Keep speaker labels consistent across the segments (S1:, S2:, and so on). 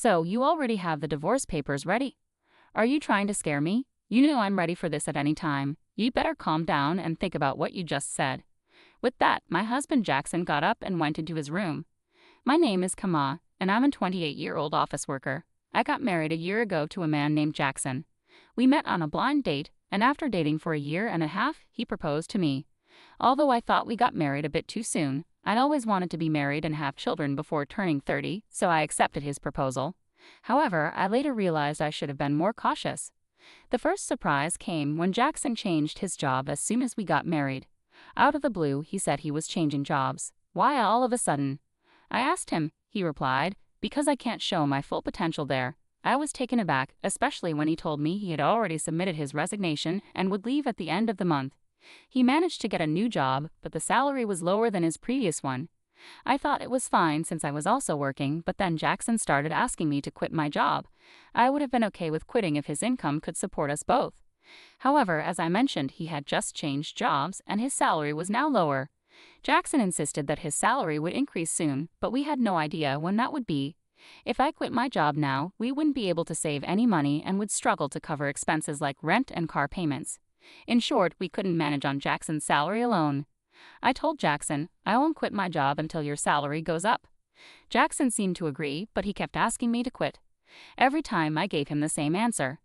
S1: So, you already have the divorce papers ready? Are you trying to scare me? You know I'm ready for this at any time. You better calm down and think about what you just said. With that, my husband Jackson got up and went into his room. My name is Kama, and I'm a 28-year-old office worker. I got married a year ago to a man named Jackson. We met on a blind date, and after dating for a year and a half, he proposed to me. Although I thought we got married a bit too soon, I'd always wanted to be married and have children before turning 30, so I accepted his proposal. However, I later realized I should have been more cautious. The first surprise came when Jackson changed his job as soon as we got married. Out of the blue, he said he was changing jobs. Why all of a sudden? I asked him. He replied, because I can't show my full potential there. I was taken aback, especially when he told me he had already submitted his resignation and would leave at the end of the month. He managed to get a new job, but the salary was lower than his previous one. I thought it was fine since I was also working, but then Jackson started asking me to quit my job. I would have been okay with quitting if his income could support us both. However, as I mentioned, he had just changed jobs and his salary was now lower. Jackson insisted that his salary would increase soon, but we had no idea when that would be. If I quit my job now, we wouldn't be able to save any money and would struggle to cover expenses like rent and car payments. In short, we couldn't manage on Jackson's salary alone. I told Jackson, I won't quit my job until your salary goes up. Jackson seemed to agree, but he kept asking me to quit. Every time I gave him the same answer.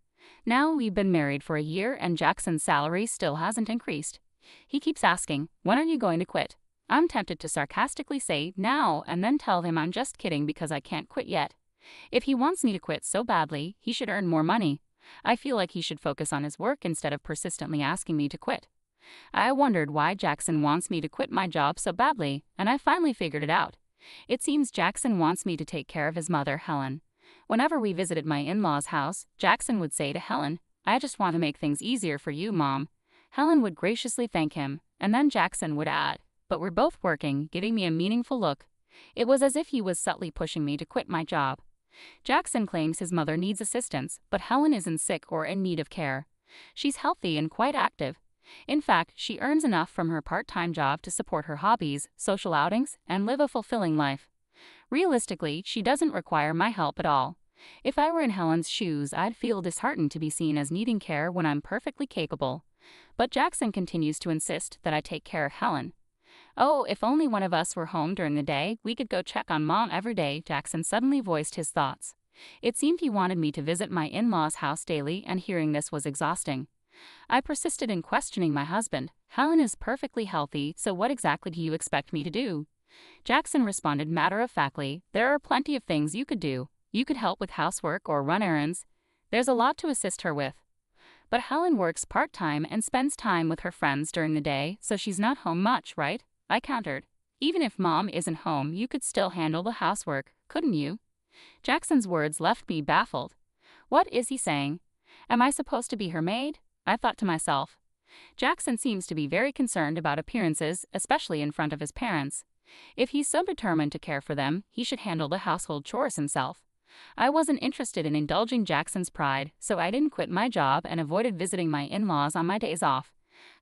S1: Now we've been married for a year and Jackson's salary still hasn't increased. He keeps asking, when are you going to quit? I'm tempted to sarcastically say, now, and then tell him I'm just kidding because I can't quit yet. If he wants me to quit so badly, he should earn more money. I feel like he should focus on his work instead of persistently asking me to quit. I wondered why Jackson wants me to quit my job so badly, and I finally figured it out. It seems Jackson wants me to take care of his mother, Helen. Whenever we visited my in-laws' house, Jackson would say to Helen, I just want to make things easier for you, Mom. Helen would graciously thank him, and then Jackson would add, but we're both working, giving me a meaningful look. It was as if he was subtly pushing me to quit my job. Jackson claims his mother needs assistance, but Helen isn't sick or in need of care. She's healthy and quite active. In fact, she earns enough from her part-time job to support her hobbies, social outings, and live a fulfilling life. Realistically, she doesn't require my help at all. If I were in Helen's shoes, I'd feel disheartened to be seen as needing care when I'm perfectly capable. But Jackson continues to insist that I take care of Helen. Oh, if only one of us were home during the day, we could go check on Mom every day, Jackson suddenly voiced his thoughts. It seemed he wanted me to visit my in-laws' house daily, and hearing this was exhausting. I persisted in questioning my husband. Helen is perfectly healthy, so what exactly do you expect me to do? Jackson responded matter-of-factly, there are plenty of things you could do. You could help with housework or run errands. There's a lot to assist her with. But Helen works part-time and spends time with her friends during the day, so she's not home much, right? I countered. Even if Mom isn't home, you could still handle the housework, couldn't you? Jackson's words left me baffled. What is he saying? Am I supposed to be her maid? I thought to myself. Jackson seems to be very concerned about appearances, especially in front of his parents. If he's so determined to care for them, he should handle the household chores himself. I wasn't interested in indulging Jackson's pride, so I didn't quit my job and avoided visiting my in-laws on my days off.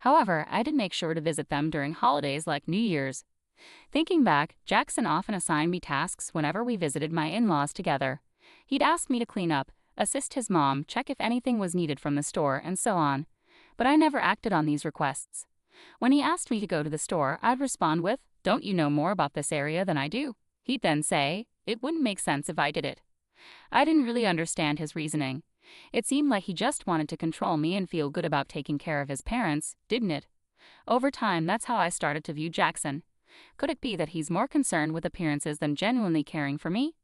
S1: However, I did make sure to visit them during holidays like New Year's. Thinking back, Jackson often assigned me tasks whenever we visited my in-laws together. He'd ask me to clean up, assist his mom, check if anything was needed from the store, and so on. But I never acted on these requests. When he asked me to go to the store, I'd respond with, "Don't you know more about this area than I do?" He'd then say, "It wouldn't make sense if I did it." I didn't really understand his reasoning. It seemed like he just wanted to control me and feel good about taking care of his parents, didn't it? Over time, that's how I started to view Jackson. Could it be that he's more concerned with appearances than genuinely caring for me?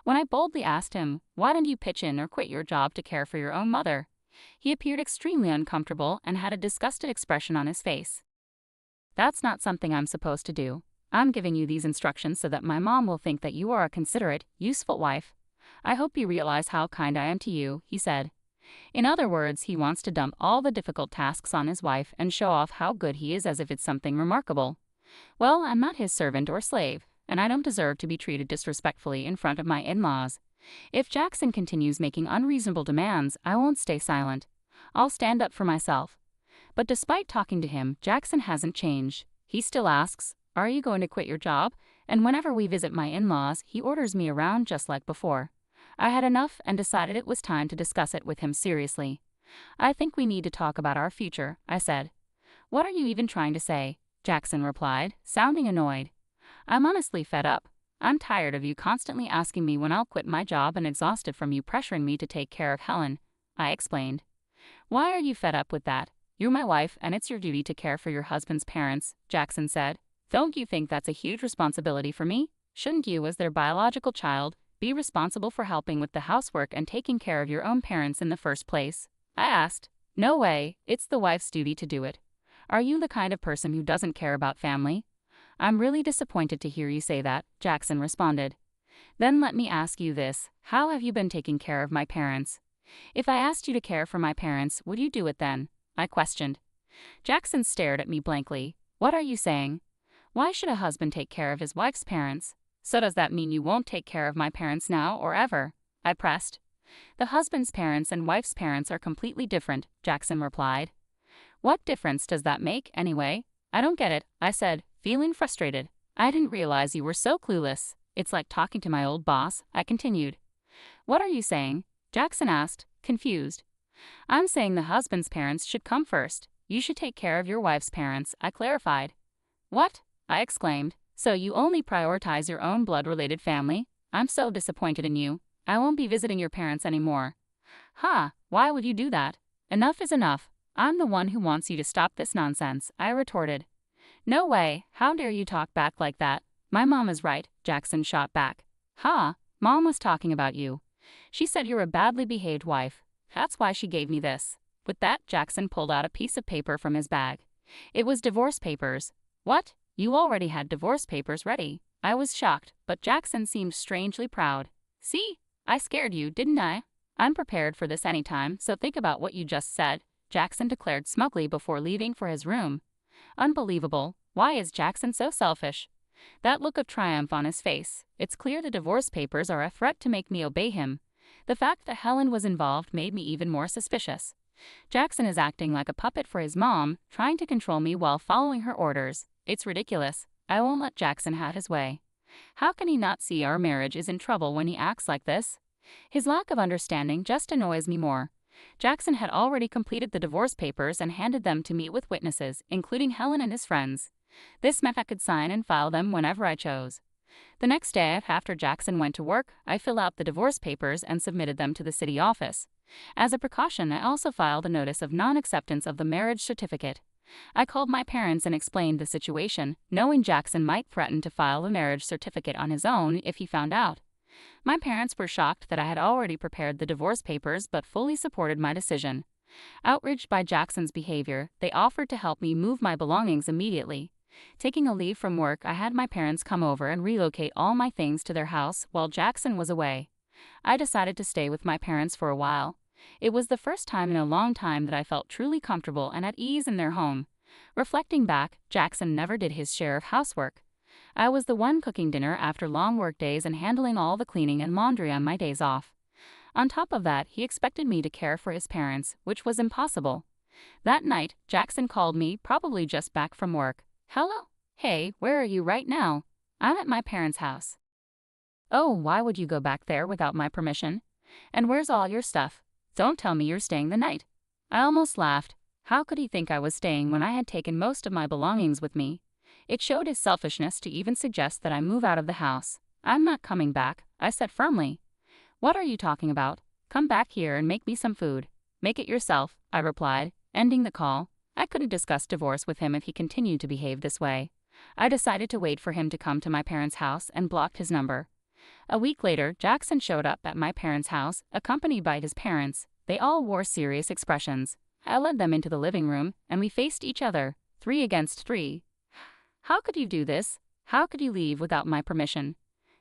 S1: When I boldly asked him, why don't you pitch in or quit your job to care for your own mother? He appeared extremely uncomfortable and had a disgusted expression on his face. That's not something I'm supposed to do. I'm giving you these instructions so that my mom will think that you are a considerate, useful wife. I hope you realize how kind I am to you, he said. In other words, he wants to dump all the difficult tasks on his wife and show off how good he is as if it's something remarkable. Well, I'm not his servant or slave, and I don't deserve to be treated disrespectfully in front of my in-laws. If Jackson continues making unreasonable demands, I won't stay silent. I'll stand up for myself. But despite talking to him, Jackson hasn't changed. He still asks, "Are you going to quit your job?" And whenever we visit my in-laws, he orders me around just like before. I had enough and decided it was time to discuss it with him seriously. I think we need to talk about our future, I said. What are you even trying to say? Jackson replied, sounding annoyed. I'm honestly fed up. I'm tired of you constantly asking me when I'll quit my job and exhausted from you pressuring me to take care of Helen, I explained. Why are you fed up with that? You're my wife and it's your duty to care for your husband's parents, Jackson said. Don't you think that's a huge responsibility for me? Shouldn't you, as their biological child, be responsible for helping with the housework and taking care of your own parents in the first place? I asked. No way, it's the wife's duty to do it. Are you the kind of person who doesn't care about family? I'm really disappointed to hear you say that, Jackson responded. Then let me ask you this, how have you been taking care of my parents? If I asked you to care for my parents, would you do it then? I questioned. Jackson stared at me blankly. What are you saying? Why should a husband take care of his wife's parents? So does that mean you won't take care of my parents now or ever? I pressed. The husband's parents and wife's parents are completely different, Jackson replied. What difference does that make, anyway? I don't get it, I said, feeling frustrated. I didn't realize you were so clueless. It's like talking to my old boss, I continued. What are you saying? Jackson asked, confused. I'm saying the husband's parents should come first. You should take care of your wife's parents, I clarified. What? I exclaimed. So you only prioritize your own blood-related family? I'm so disappointed in you. I won't be visiting your parents anymore. Why would you do that? Enough is enough. I'm the one who wants you to stop this nonsense, I retorted. No way, how dare you talk back like that? My mom is right, Jackson shot back. Mom was talking about you. She said you're a badly behaved wife. That's why she gave me this. With that, Jackson pulled out a piece of paper from his bag. It was divorce papers. What? You already had divorce papers ready. I was shocked, but Jackson seemed strangely proud. See? I scared you, didn't I? I'm prepared for this anytime, so think about what you just said, Jackson declared smugly before leaving for his room. Unbelievable. Why is Jackson so selfish? That look of triumph on his face. It's clear the divorce papers are a threat to make me obey him. The fact that Helen was involved made me even more suspicious. Jackson is acting like a puppet for his mom, trying to control me while following her orders. It's ridiculous. I won't let Jackson have his way. How can he not see our marriage is in trouble when he acts like this? His lack of understanding just annoys me more. Jackson had already completed the divorce papers and handed them to me with witnesses, including Helen and his friends. This meant I could sign and file them whenever I chose. The next day, after Jackson went to work, I filled out the divorce papers and submitted them to the city office. As a precaution, I also filed a notice of non-acceptance of the marriage certificate. I called my parents and explained the situation, knowing Jackson might threaten to file a marriage certificate on his own if he found out. My parents were shocked that I had already prepared the divorce papers but fully supported my decision. Outraged by Jackson's behavior, they offered to help me move my belongings immediately. Taking a leave from work, I had my parents come over and relocate all my things to their house while Jackson was away. I decided to stay with my parents for a while. It was the first time in a long time that I felt truly comfortable and at ease in their home. Reflecting back, Jackson never did his share of housework. I was the one cooking dinner after long work days and handling all the cleaning and laundry on my days off. On top of that, he expected me to care for his parents, which was impossible. That night, Jackson called me, probably just back from work. Hello? Hey, where are you right now? I'm at my parents' house. Oh, why would you go back there without my permission? And where's all your stuff? Don't tell me you're staying the night. I almost laughed. How could he think I was staying when I had taken most of my belongings with me? It showed his selfishness to even suggest that I move out of the house. I'm not coming back, I said firmly. What are you talking about? Come back here and make me some food. Make it yourself, I replied, ending the call. I couldn't discuss divorce with him if he continued to behave this way. I decided to wait for him to come to my parents' house and blocked his number. A week later, Jackson showed up at my parents' house, accompanied by his parents. They all wore serious expressions. I led them into the living room, and we faced each other, 3 against 3. How could you do this? How could you leave without my permission?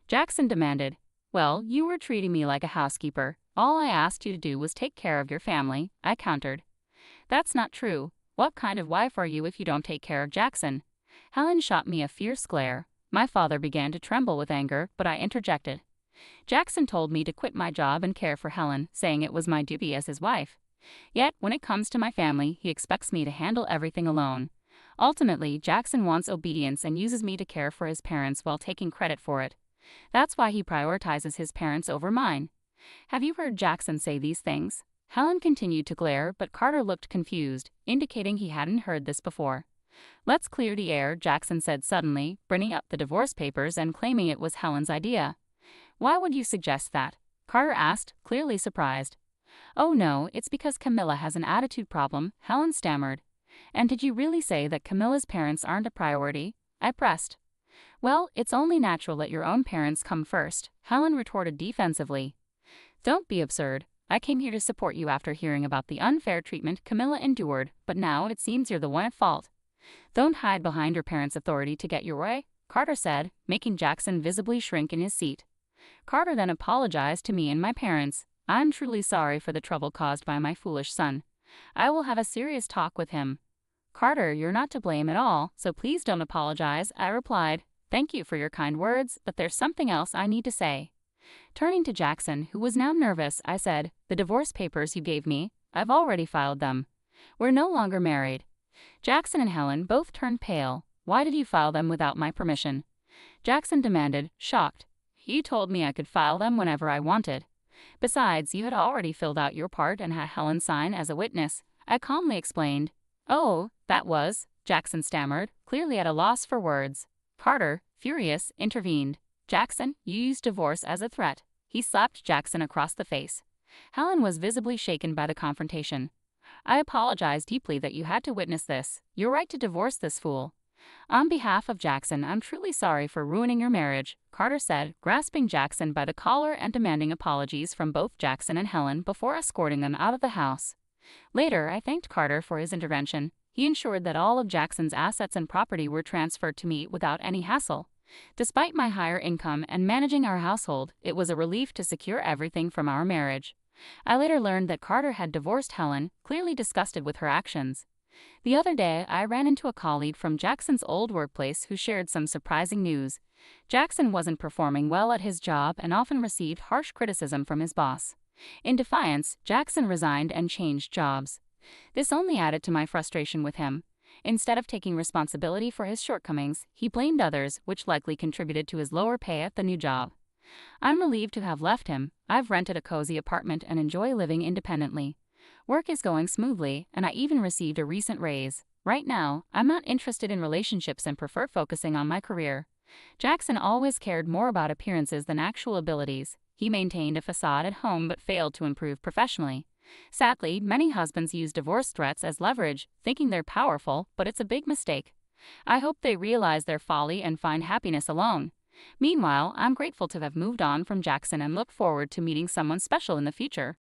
S1: Jackson demanded. Well, you were treating me like a housekeeper. All I asked you to do was take care of your family, I countered. That's not true. What kind of wife are you if you don't take care of Jackson? Helen shot me a fierce glare. My father began to tremble with anger, but I interjected. Jackson told me to quit my job and care for Helen, saying it was my duty as his wife. Yet, when it comes to my family, he expects me to handle everything alone. Ultimately, Jackson wants obedience and uses me to care for his parents while taking credit for it. That's why he prioritizes his parents over mine. Have you heard Jackson say these things? Helen continued to glare, but Carter looked confused, indicating he hadn't heard this before. Let's clear the air, Jackson said suddenly, bringing up the divorce papers and claiming it was Helen's idea. Why would you suggest that? Carter asked, clearly surprised. Oh no, it's because Camilla has an attitude problem, Helen stammered. And did you really say that Camilla's parents aren't a priority? I pressed. Well, it's only natural that your own parents come first, Helen retorted defensively. Don't be absurd. I came here to support you after hearing about the unfair treatment Camilla endured, but now it seems you're the one at fault. Don't hide behind your parents' authority to get your way, Carter said, making Jackson visibly shrink in his seat. Carter then apologized to me and my parents. I'm truly sorry for the trouble caused by my foolish son. I will have a serious talk with him. Carter, you're not to blame at all, so please don't apologize, I replied. Thank you for your kind words, but there's something else I need to say. Turning to Jackson, who was now nervous, I said, the divorce papers you gave me, I've already filed them. We're no longer married. Jackson and Helen both turned pale. Why did you file them without my permission? Jackson demanded, shocked. You told me I could file them whenever I wanted. Besides, you had already filled out your part and had Helen sign as a witness, I calmly explained. Oh, that was, Jackson stammered, clearly at a loss for words. Carter, furious, intervened. Jackson, you used divorce as a threat. He slapped Jackson across the face. Helen was visibly shaken by the confrontation. I apologize deeply that you had to witness this. You're right to divorce this fool. On behalf of Jackson, I'm truly sorry for ruining your marriage, Carter said, grasping Jackson by the collar and demanding apologies from both Jackson and Helen before escorting them out of the house. Later, I thanked Carter for his intervention. He ensured that all of Jackson's assets and property were transferred to me without any hassle. Despite my higher income and managing our household, it was a relief to secure everything from our marriage. I later learned that Carter had divorced Helen, clearly disgusted with her actions. The other day, I ran into a colleague from Jackson's old workplace who shared some surprising news. Jackson wasn't performing well at his job and often received harsh criticism from his boss. In defiance, Jackson resigned and changed jobs. This only added to my frustration with him. Instead of taking responsibility for his shortcomings, he blamed others, which likely contributed to his lower pay at the new job. I'm relieved to have left him. I've rented a cozy apartment and enjoy living independently. Work is going smoothly, and I even received a recent raise. Right now, I'm not interested in relationships and prefer focusing on my career. Jackson always cared more about appearances than actual abilities. He maintained a facade at home but failed to improve professionally. Sadly, many husbands use divorce threats as leverage, thinking they're powerful, but it's a big mistake. I hope they realize their folly and find happiness alone. Meanwhile, I'm grateful to have moved on from Jackson and look forward to meeting someone special in the future.